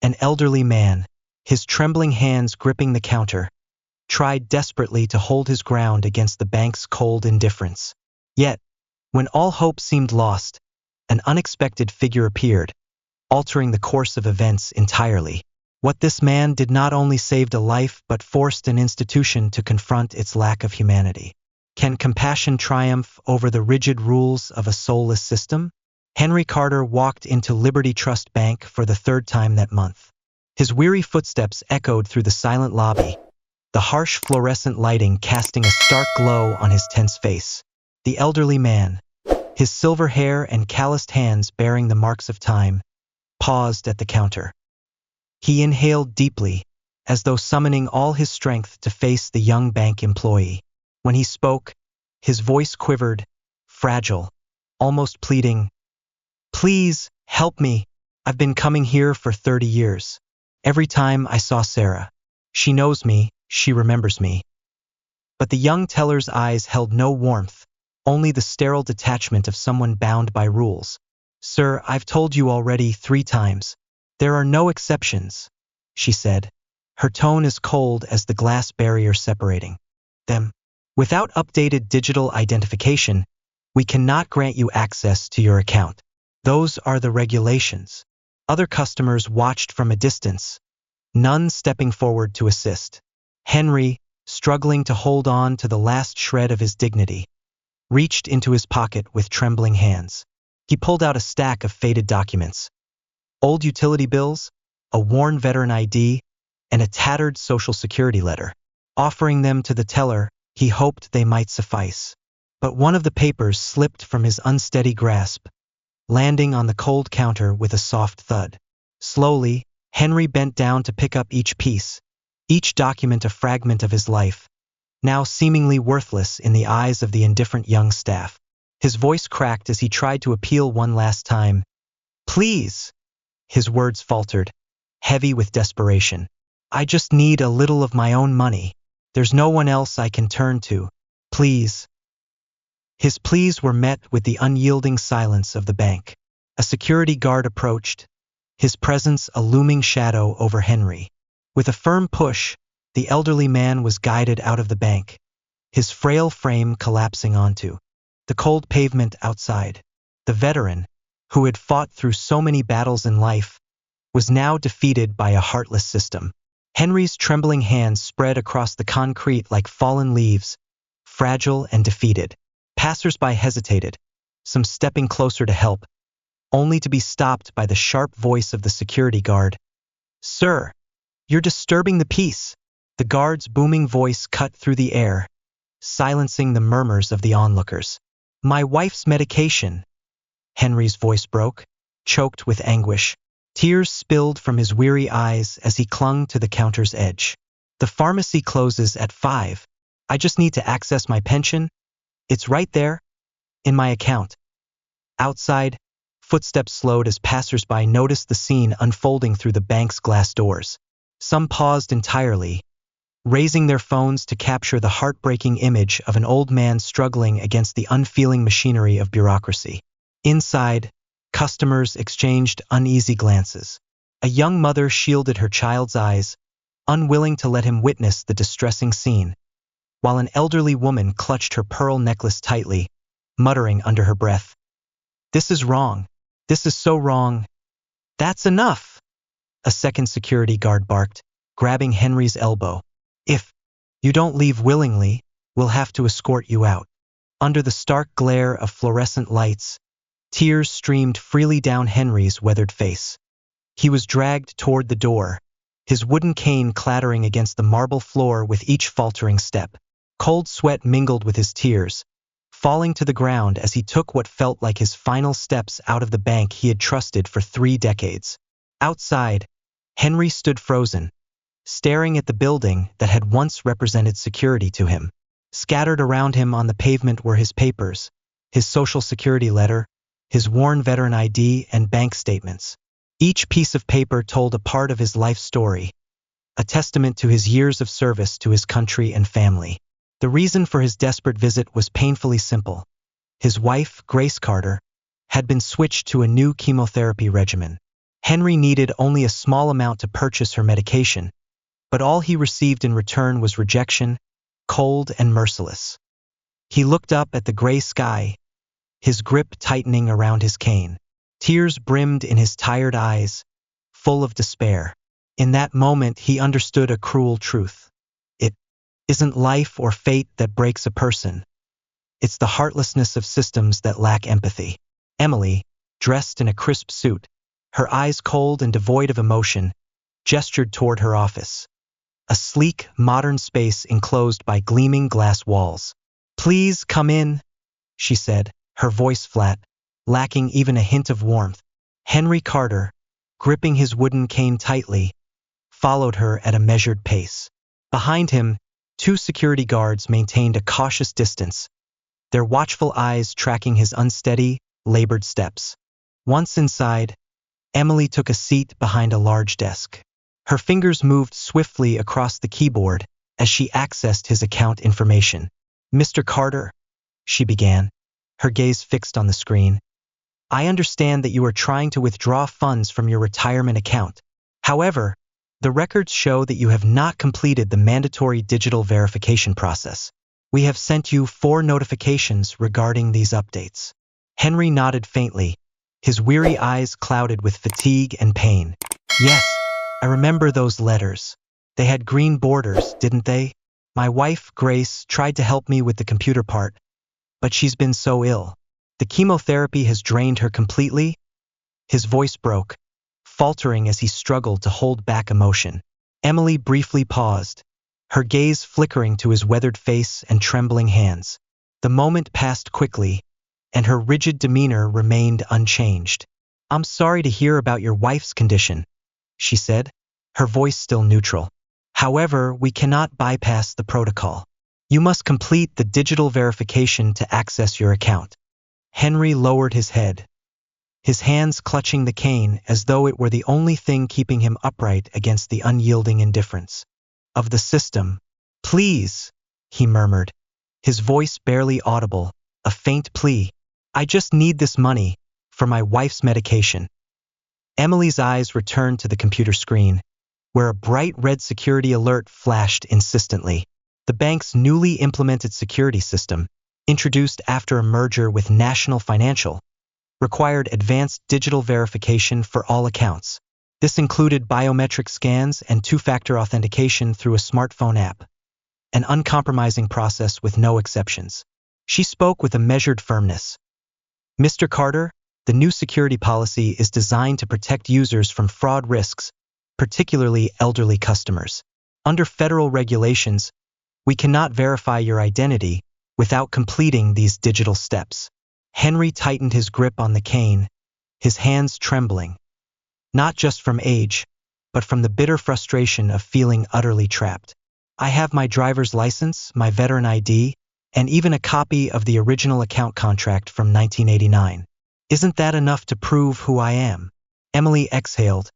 An elderly man, his trembling hands gripping the counter, tried desperately to hold his ground against the bank's cold indifference. Yet, when all hope seemed lost, an unexpected figure appeared, altering the course of events entirely. What this man did not only saved a life but forced an institution to confront its lack of humanity. Can compassion triumph over the rigid rules of a soulless system? Henry Carter walked into Liberty Trust Bank for the third time that month. His weary footsteps echoed through the silent lobby, the harsh fluorescent lighting casting a stark glow on his tense face. The elderly man, his silver hair and calloused hands bearing the marks of time, paused at the counter. He inhaled deeply, as though summoning all his strength to face the young bank employee. When he spoke, his voice quivered, fragile, almost pleading. "Please, help me. I've been coming here for 30 years. Every time I saw Sarah. She knows me, she remembers me." But the young teller's eyes held no warmth, only the sterile detachment of someone bound by rules. "Sir, I've told you already 3 times. There are no exceptions," she said, her tone as cold as the glass barrier separating them. "Without updated digital identification, we cannot grant you access to your account. Those are the regulations." Other customers watched from a distance, none stepping forward to assist. Henry, struggling to hold on to the last shred of his dignity, reached into his pocket with trembling hands. He pulled out a stack of faded documents. Old utility bills, a worn veteran ID, and a tattered Social Security letter. Offering them to the teller, he hoped they might suffice. But one of the papers slipped from his unsteady grasp, landing on the cold counter with a soft thud. Slowly, Henry bent down to pick up each piece, each document a fragment of his life, now seemingly worthless in the eyes of the indifferent young staff. His voice cracked as he tried to appeal one last time. "Please!" His words faltered, heavy with desperation. "I just need a little of my own money. There's no one else I can turn to. Please." His pleas were met with the unyielding silence of the bank. A security guard approached, his presence a looming shadow over Henry. With a firm push, the elderly man was guided out of the bank, his frail frame collapsing onto the cold pavement outside. The veteran, who had fought through so many battles in life, was now defeated by a heartless system. Henry's trembling hands spread across the concrete like fallen leaves, fragile and defeated. Passers-by hesitated, some stepping closer to help, only to be stopped by the sharp voice of the security guard. "Sir, you're disturbing the peace." The guard's booming voice cut through the air, silencing the murmurs of the onlookers. "My wife's medication." Henry's voice broke, choked with anguish. Tears spilled from his weary eyes as he clung to the counter's edge. "The pharmacy closes at 5. I just need to access my pension. It's right there, in my account." Outside, footsteps slowed as passers-by noticed the scene unfolding through the bank's glass doors. Some paused entirely, raising their phones to capture the heartbreaking image of an old man struggling against the unfeeling machinery of bureaucracy. Inside, customers exchanged uneasy glances. A young mother shielded her child's eyes, unwilling to let him witness the distressing scene, while an elderly woman clutched her pearl necklace tightly, muttering under her breath, "This is wrong. This is so wrong." "That's enough," a second security guard barked, grabbing Henry's elbow. "If you don't leave willingly, we'll have to escort you out." Under the stark glare of fluorescent lights, tears streamed freely down Henry's weathered face. He was dragged toward the door, his wooden cane clattering against the marble floor with each faltering step. Cold sweat mingled with his tears, falling to the ground as he took what felt like his final steps out of the bank he had trusted for 3 decades. Outside, Henry stood frozen, staring at the building that had once represented security to him. Scattered around him on the pavement were his papers, his Social Security letter, his worn veteran ID, and bank statements. Each piece of paper told a part of his life story, a testament to his years of service to his country and family. The reason for his desperate visit was painfully simple. His wife, Grace Carter, had been switched to a new chemotherapy regimen. Henry needed only a small amount to purchase her medication, but all he received in return was rejection, cold and merciless. He looked up at the gray sky, his grip tightening around his cane. Tears brimmed in his tired eyes, full of despair. In that moment, he understood a cruel truth. It isn't life or fate that breaks a person. It's the heartlessness of systems that lack empathy. Emily, dressed in a crisp suit, her eyes cold and devoid of emotion, gestured toward her office. A sleek, modern space enclosed by gleaming glass walls. "Please come in," she said, her voice flat, lacking even a hint of warmth. Henry Carter, gripping his wooden cane tightly, followed her at a measured pace. Behind him, 2 security guards maintained a cautious distance, their watchful eyes tracking his unsteady, labored steps. Once inside, Emily took a seat behind a large desk. Her fingers moved swiftly across the keyboard as she accessed his account information. "Mr. Carter," she began, her gaze fixed on the screen, "I understand that you are trying to withdraw funds from your retirement account. However, the records show that you have not completed the mandatory digital verification process. We have sent you 4 notifications regarding these updates." Henry nodded faintly, his weary eyes clouded with fatigue and pain. "Yes, I remember those letters. They had green borders, didn't they? My wife, Grace, tried to help me with the computer part, but she's been so ill. The chemotherapy has drained her completely." His voice broke, faltering as he struggled to hold back emotion. Emily briefly paused, her gaze flickering to his weathered face and trembling hands. The moment passed quickly, and her rigid demeanor remained unchanged. "I'm sorry to hear about your wife's condition," she said, her voice still neutral. "However, we cannot bypass the protocol. You must complete the digital verification to access your account." Henry lowered his head, his hands clutching the cane as though it were the only thing keeping him upright against the unyielding indifference of the system. "Please," he murmured, his voice barely audible, a faint plea. "I just need this money for my wife's medication." Emily's eyes returned to the computer screen, where a bright red security alert flashed insistently. The bank's newly implemented security system, introduced after a merger with National Financial, required advanced digital verification for all accounts. This included biometric scans and 2-factor authentication through a smartphone app, an uncompromising process with no exceptions. She spoke with a measured firmness. "Mr. Carter, the new security policy is designed to protect users from fraud risks, particularly elderly customers. Under federal regulations, we cannot verify your identity without completing these digital steps." Henry tightened his grip on the cane, his hands trembling, not just from age, but from the bitter frustration of feeling utterly trapped. "I have my driver's license, my veteran ID, and even a copy of the original account contract from 1989. Isn't that enough to prove who I am?" Emily exhaled,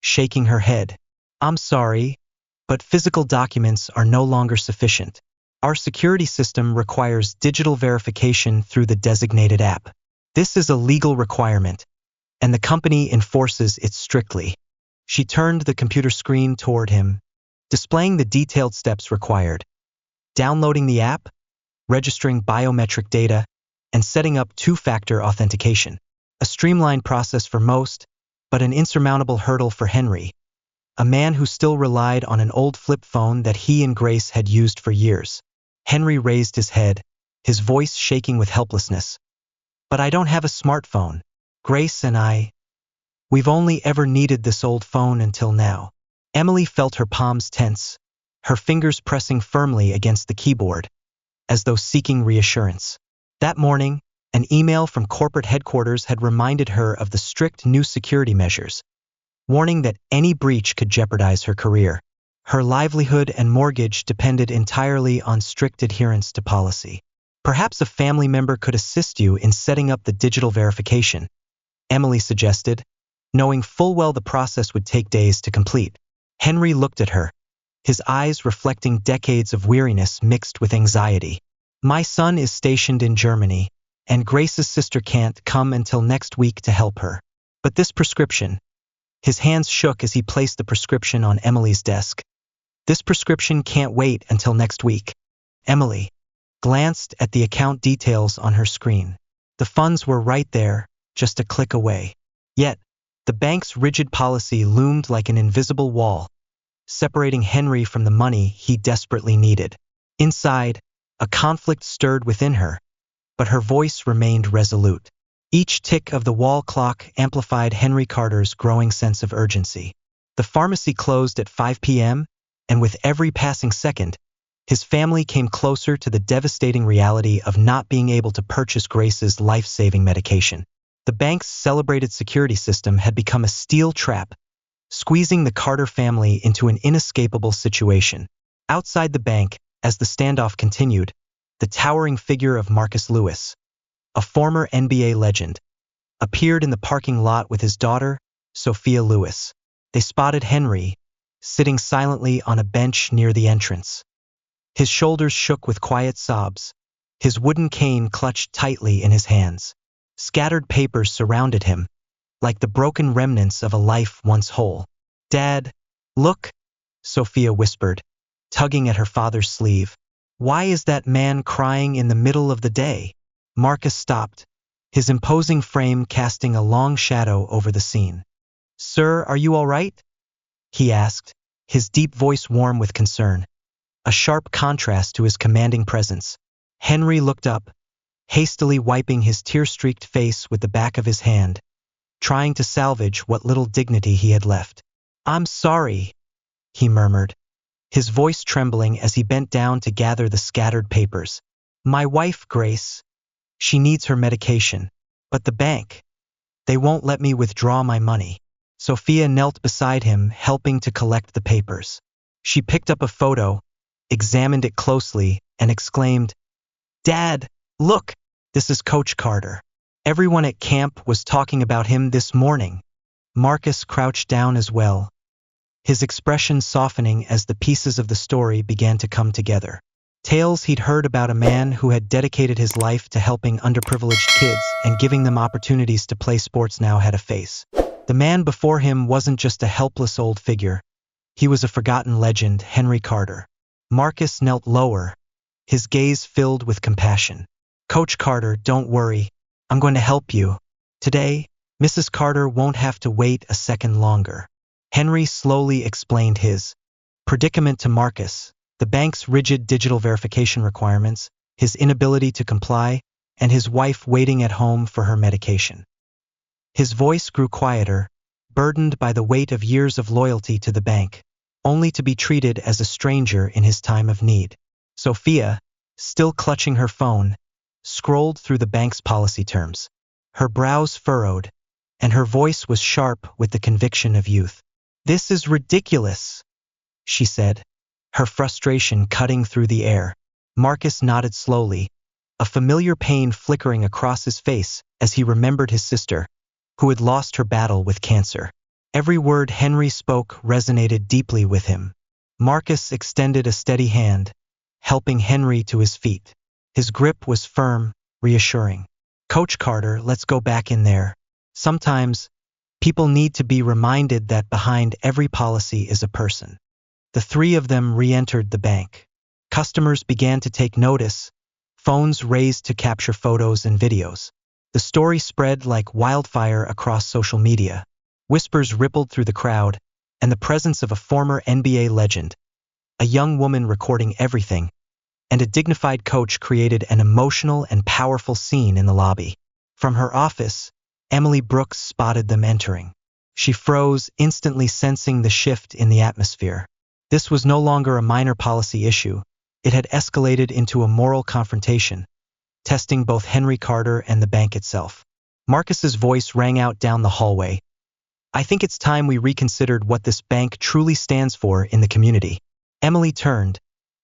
shaking her head. "I'm sorry, but physical documents are no longer sufficient. Our security system requires digital verification through the designated app. This is a legal requirement, and the company enforces it strictly." She turned the computer screen toward him, displaying the detailed steps required: downloading the app, registering biometric data, and setting up 2-factor authentication. A streamlined process for most, but an insurmountable hurdle for Henry, a man who still relied on an old flip phone that he and Grace had used for years. Henry raised his head, his voice shaking with helplessness. "But I don't have a smartphone. Grace and we've only ever needed this old phone until now." Emily felt her palms tense, her fingers pressing firmly against the keyboard, as though seeking reassurance. That morning, an email from corporate headquarters had reminded her of the strict new security measures, warning that any breach could jeopardize her career. Her livelihood and mortgage depended entirely on strict adherence to policy. "Perhaps a family member could assist you in setting up the digital verification," Emily suggested, knowing full well the process would take days to complete. Henry looked at her, his eyes reflecting decades of weariness mixed with anxiety. "My son is stationed in Germany, and Grace's sister can't come until next week to help her. But this prescription, His hands shook as he placed the prescription on Emily's desk. This prescription can't wait until next week. Emily glanced at the account details on her screen. The funds were right there, just a click away. Yet, the bank's rigid policy loomed like an invisible wall, separating Henry from the money he desperately needed. Inside, a conflict stirred within her, but her voice remained resolute. Each tick of the wall clock amplified Henry Carter's growing sense of urgency. The pharmacy closed at 5 p.m., and with every passing second, his family came closer to the devastating reality of not being able to purchase Grace's life-saving medication. The bank's celebrated security system had become a steel trap, squeezing the Carter family into an inescapable situation. Outside the bank, as the standoff continued, the towering figure of Marcus Lewis, a former NBA legend, appeared in the parking lot with his daughter, Sophia Lewis. They spotted Henry, sitting silently on a bench near the entrance. His shoulders shook with quiet sobs, his wooden cane clutched tightly in his hands. Scattered papers surrounded him, like the broken remnants of a life once whole. "Dad, look," Sophia whispered, tugging at her father's sleeve. "Why is that man crying in the middle of the day?" Marcus stopped, his imposing frame casting a long shadow over the scene. "Sir, are you all right?" he asked, his deep voice warm with concern, a sharp contrast to his commanding presence. Henry looked up, hastily wiping his tear-streaked face with the back of his hand, trying to salvage what little dignity he had left. "I'm sorry," he murmured, his voice trembling as he bent down to gather the scattered papers. "My wife, Grace. She needs her medication. But the bank, they won't let me withdraw my money." Sophia knelt beside him, helping to collect the papers. She picked up a photo, examined it closely, and exclaimed, "Dad, look, this is Coach Carter. Everyone at camp was talking about him this morning." Marcus crouched down as well, his expression softening as the pieces of the story began to come together. Tales he'd heard about a man who had dedicated his life to helping underprivileged kids and giving them opportunities to play sports now had a face. The man before him wasn't just a helpless old figure. He was a forgotten legend, Henry Carter. Marcus knelt lower, his gaze filled with compassion. "Coach Carter, don't worry. I'm going to help you. Today, Mrs. Carter won't have to wait a second longer." Henry slowly explained his predicament to Marcus, the bank's rigid digital verification requirements, his inability to comply, and his wife waiting at home for her medication. His voice grew quieter, burdened by the weight of years of loyalty to the bank, only to be treated as a stranger in his time of need. Sophia, still clutching her phone, scrolled through the bank's policy terms. Her brows furrowed, and her voice was sharp with the conviction of youth. "This is ridiculous," she said, her frustration cutting through the air. Marcus nodded slowly, a familiar pain flickering across his face as he remembered his sister, who had lost her battle with cancer. Every word Henry spoke resonated deeply with him. Marcus extended a steady hand, helping Henry to his feet. His grip was firm, reassuring. "Coach Carter, let's go back in there. Sometimes, people need to be reminded that behind every policy is a person." The three of them re-entered the bank. Customers began to take notice, phones raised to capture photos and videos. The story spread like wildfire across social media. Whispers rippled through the crowd, and the presence of a former NBA legend, a young woman recording everything, and a dignified coach created an emotional and powerful scene in the lobby. From her office, Emily Brooks spotted them entering. She froze, instantly sensing the shift in the atmosphere. This was no longer a minor policy issue. It had escalated into a moral confrontation, testing both Henry Carter and the bank itself. Marcus's voice rang out down the hallway. "I think it's time we reconsidered what this bank truly stands for in the community." Emily turned,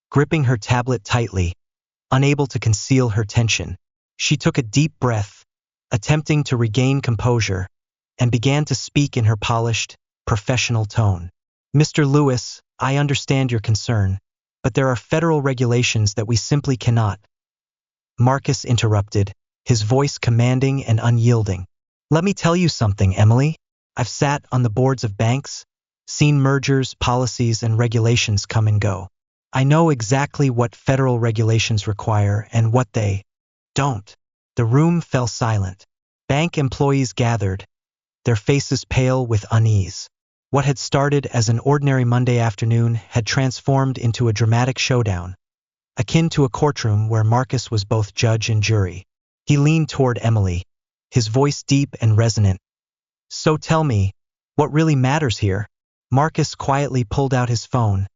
gripping her tablet tightly, unable to conceal her tension. She took a deep breath, attempting to regain composure, and began to speak in her polished, professional tone. "Mr. Lewis, I understand your concern, but there are federal regulations that we simply cannot." Marcus interrupted, his voice commanding and unyielding. "Let me tell you something, Emily. I've sat on the boards of banks, seen mergers, policies, and regulations come and go. I know exactly what federal regulations require and what they don't. The room fell silent. Bank employees gathered, their faces pale with unease. What had started as an ordinary Monday afternoon had transformed into a dramatic showdown, akin to a courtroom where Marcus was both judge and jury. He leaned toward Emily, his voice deep and resonant. "So tell me, what really matters here?" Marcus quietly pulled out his phone,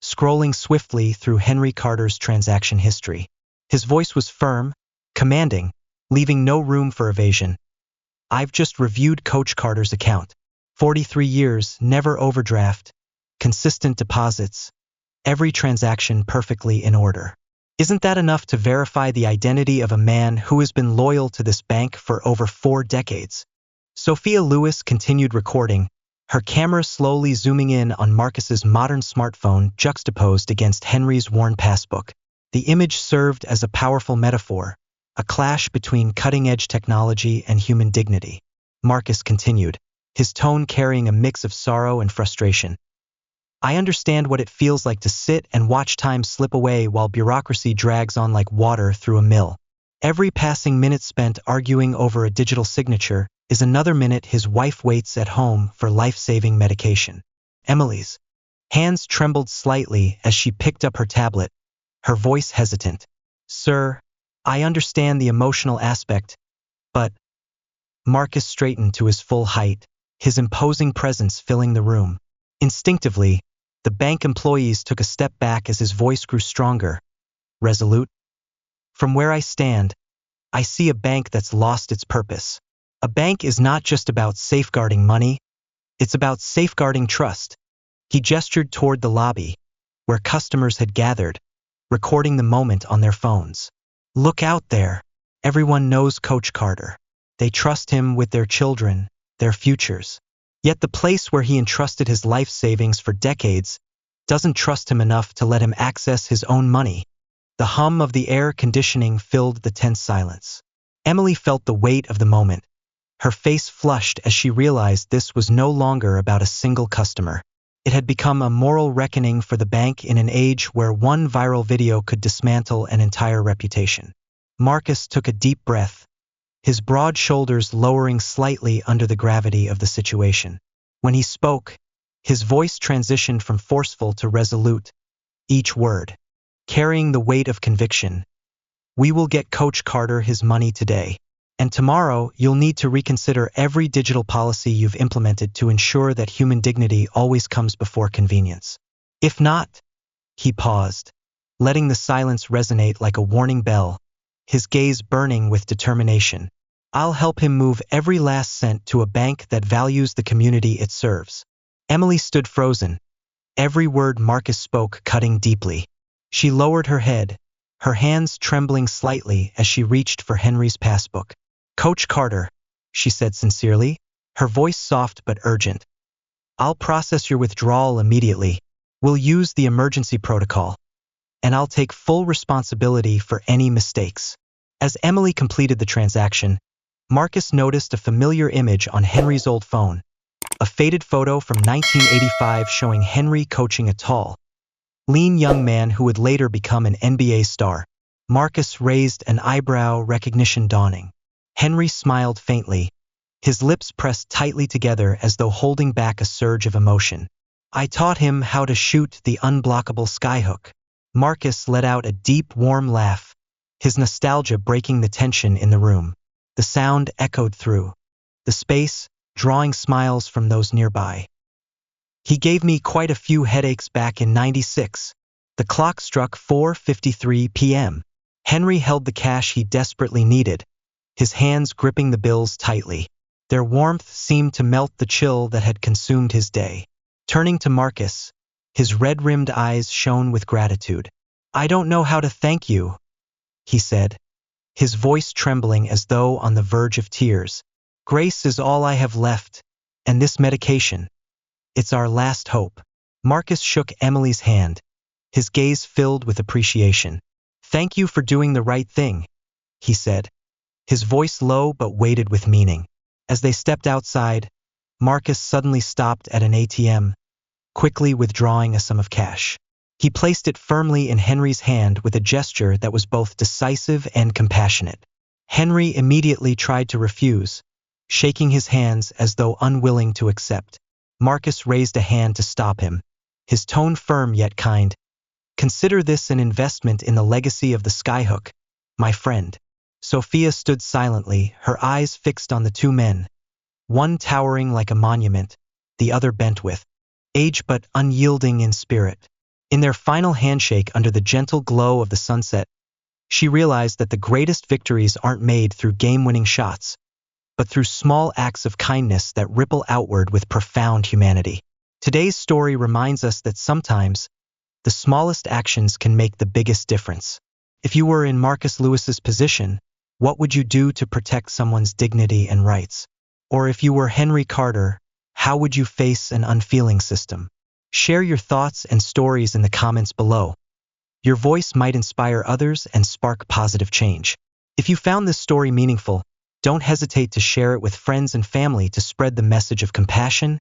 scrolling swiftly through Henry Carter's transaction history. His voice was firm, commanding, leaving no room for evasion. "I've just reviewed Coach Carter's account. 43 years, never overdraft, consistent deposits, every transaction perfectly in order. Isn't that enough to verify the identity of a man who has been loyal to this bank for over 4 decades?" Sophia Lewis continued recording, her camera slowly zooming in on Marcus's modern smartphone juxtaposed against Henry's worn passbook. The image served as a powerful metaphor, a clash between cutting-edge technology and human dignity. Marcus continued, his tone carrying a mix of sorrow and frustration. "I understand what it feels like to sit and watch time slip away while bureaucracy drags on like water through a mill. Every passing minute spent arguing over a digital signature is another minute his wife waits at home for life-saving medication." Emily's hands trembled slightly as she picked up her tablet, her voice hesitant. "Sir, I understand the emotional aspect, but—" Marcus straightened to his full height, his imposing presence filling the room. Instinctively, the bank employees took a step back as his voice grew stronger, resolute. "From where I stand, I see a bank that's lost its purpose. A bank is not just about safeguarding money, it's about safeguarding trust." He gestured toward the lobby, where customers had gathered, recording the moment on their phones. "Look out there. Everyone knows Coach Carter. They trust him with their children, their futures. Yet the place where he entrusted his life savings for decades doesn't trust him enough to let him access his own money." The hum of the air conditioning filled the tense silence. Emily felt the weight of the moment. Her face flushed as she realized this was no longer about a single customer. It had become a moral reckoning for the bank in an age where one viral video could dismantle an entire reputation. Marcus took a deep breath, his broad shoulders lowering slightly under the gravity of the situation. When he spoke, his voice transitioned from forceful to resolute, each word carrying the weight of conviction. "We will get Coach Carter his money today. And tomorrow, you'll need to reconsider every digital policy you've implemented to ensure that human dignity always comes before convenience. If not—" He paused, letting the silence resonate like a warning bell, his gaze burning with determination. "I'll help him move every last cent to a bank that values the community it serves." Emily stood frozen, every word Marcus spoke cutting deeply. She lowered her head, her hands trembling slightly as she reached for Henry's passbook. "Coach Carter," she said sincerely, her voice soft but urgent. "I'll process your withdrawal immediately. We'll use the emergency protocol. And I'll take full responsibility for any mistakes." As Emily completed the transaction, Marcus noticed a familiar image on Henry's old phone, a faded photo from 1985 showing Henry coaching a tall, lean young man who would later become an NBA star. Marcus raised an eyebrow, recognition dawning. Henry smiled faintly, his lips pressed tightly together as though holding back a surge of emotion. "I taught him how to shoot the unblockable skyhook." Marcus let out a deep, warm laugh, his nostalgia breaking the tension in the room. The sound echoed through the space, drawing smiles from those nearby. "He gave me quite a few headaches back in '96. The clock struck 4:53 p.m. Henry held the cash he desperately needed, his hands gripping the bills tightly. Their warmth seemed to melt the chill that had consumed his day. Turning to Marcus, his red-rimmed eyes shone with gratitude. "I don't know how to thank you," he said, his voice trembling as though on the verge of tears. "Grace is all I have left, and this medication, it's our last hope." Marcus shook Emily's hand, his gaze filled with appreciation. "Thank you for doing the right thing," he said, his voice low but weighted with meaning. As they stepped outside, Marcus suddenly stopped at an ATM, quickly withdrawing a sum of cash. He placed it firmly in Henry's hand with a gesture that was both decisive and compassionate. Henry immediately tried to refuse, shaking his hands as though unwilling to accept. Marcus raised a hand to stop him, his tone firm yet kind. "Consider this an investment in the legacy of the Skyhook, my friend." Sophia stood silently, her eyes fixed on the two men, one towering like a monument, the other bent with age but unyielding in spirit. In their final handshake under the gentle glow of the sunset, she realized that the greatest victories aren't made through game-winning shots, but through small acts of kindness that ripple outward with profound humanity. Today's story reminds us that sometimes the smallest actions can make the biggest difference. If you were in Marcus Lewis's position, what would you do to protect someone's dignity and rights? Or if you were Henry Carter, how would you face an unfeeling system? Share your thoughts and stories in the comments below. Your voice might inspire others and spark positive change. If you found this story meaningful, don't hesitate to share it with friends and family to spread the message of compassion,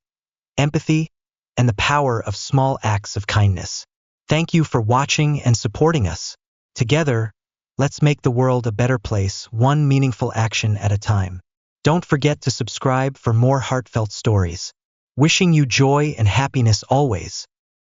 empathy, and the power of small acts of kindness. Thank you for watching and supporting us. Together, let's make the world a better place, one meaningful action at a time. Don't forget to subscribe for more heartfelt stories. Wishing you joy and happiness always.